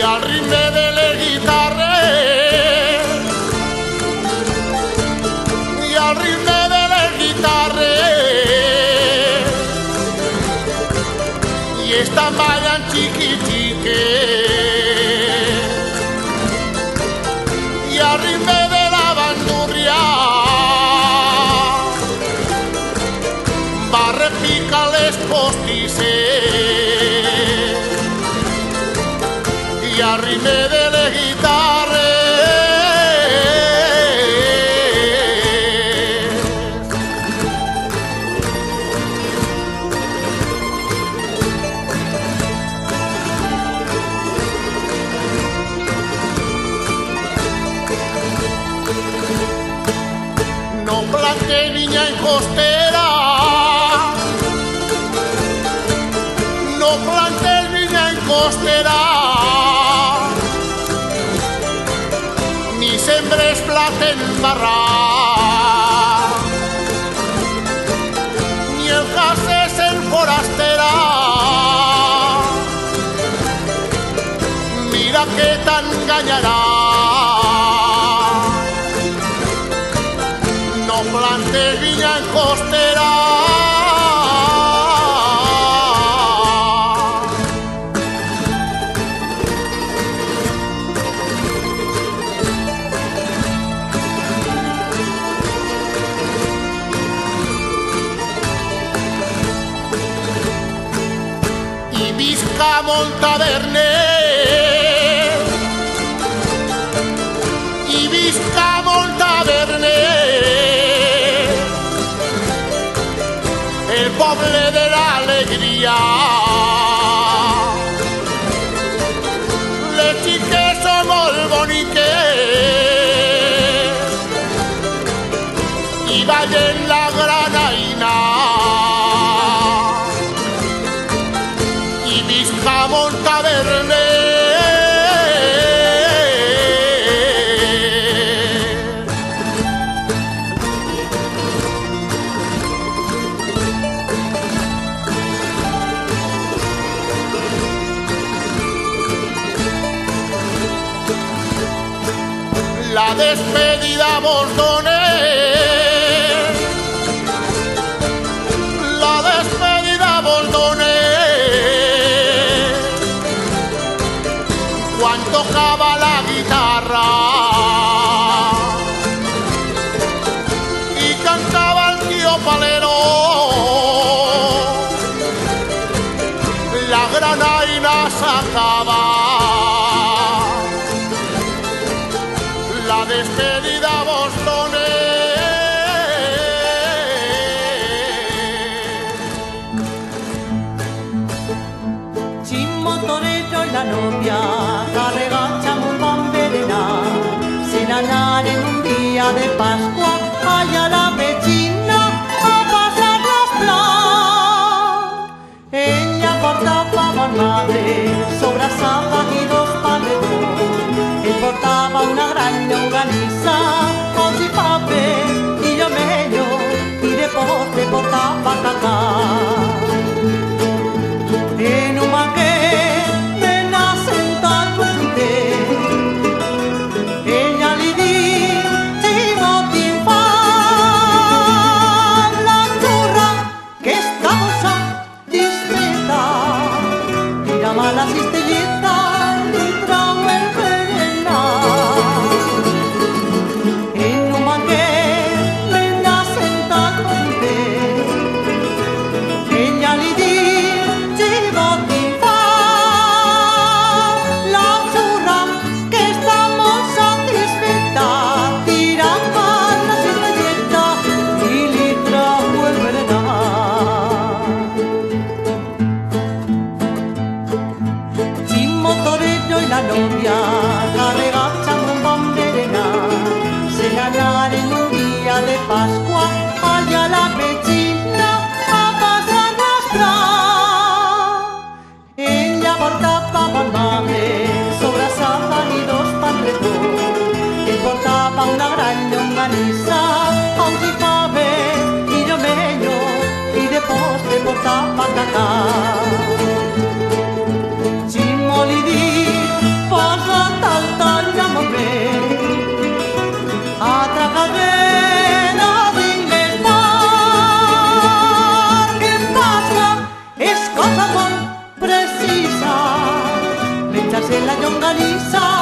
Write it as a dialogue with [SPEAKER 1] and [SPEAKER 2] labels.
[SPEAKER 1] al ritme de les guitarres, i al ritme de les guitarres, i estan ballant xiqui-xiques, i al ritme de la bandúrria va repicar les postisses, i al ritme de les guitarres. No plantes vinya en costera, no plantes vinya en costera, ni sembres blat en barranc, ni el cases en forastera. Mira que t'enganyarà. No plantes vinya en costera. I visca Montaverner, i visca Montaverner, el poble de l'alegria. Les xiques són molt boniques i ballen la granaïna. I visca Montaverner. La despedida vos doné, la despedida vos doné, quan tocava la guitarra i cantava el tío Palero, la granaïna s'acaba. La despedida vos doné.
[SPEAKER 2] Cimmo Torello y la novia carregacciamo un bamberena, se n'anare en un día de Pascua allá a la vecina a pasar los plan. Ella portava a madre sobrassada y dos panetons, él portava una gran longaniza con si papel y yo medio, y de postre portava cacà. En un banquet ben assentat un fruiter, ella li diu: si no te'n fa la xurra que estamos satisfetas, tira'm a la cistelleta i trau el berenar. En un banquet ben assentat un fruiter, ella li diu: la novia carregacciamo un bamberena, se n'anare en un día de Pascua allá a la vecina a pasar los plan. Ella portava a madre sobrassada y dos panetons, él portava una gran longaniza con si papel y yo medio, y de postre portava cacà. Cimmo li diu: la longaniza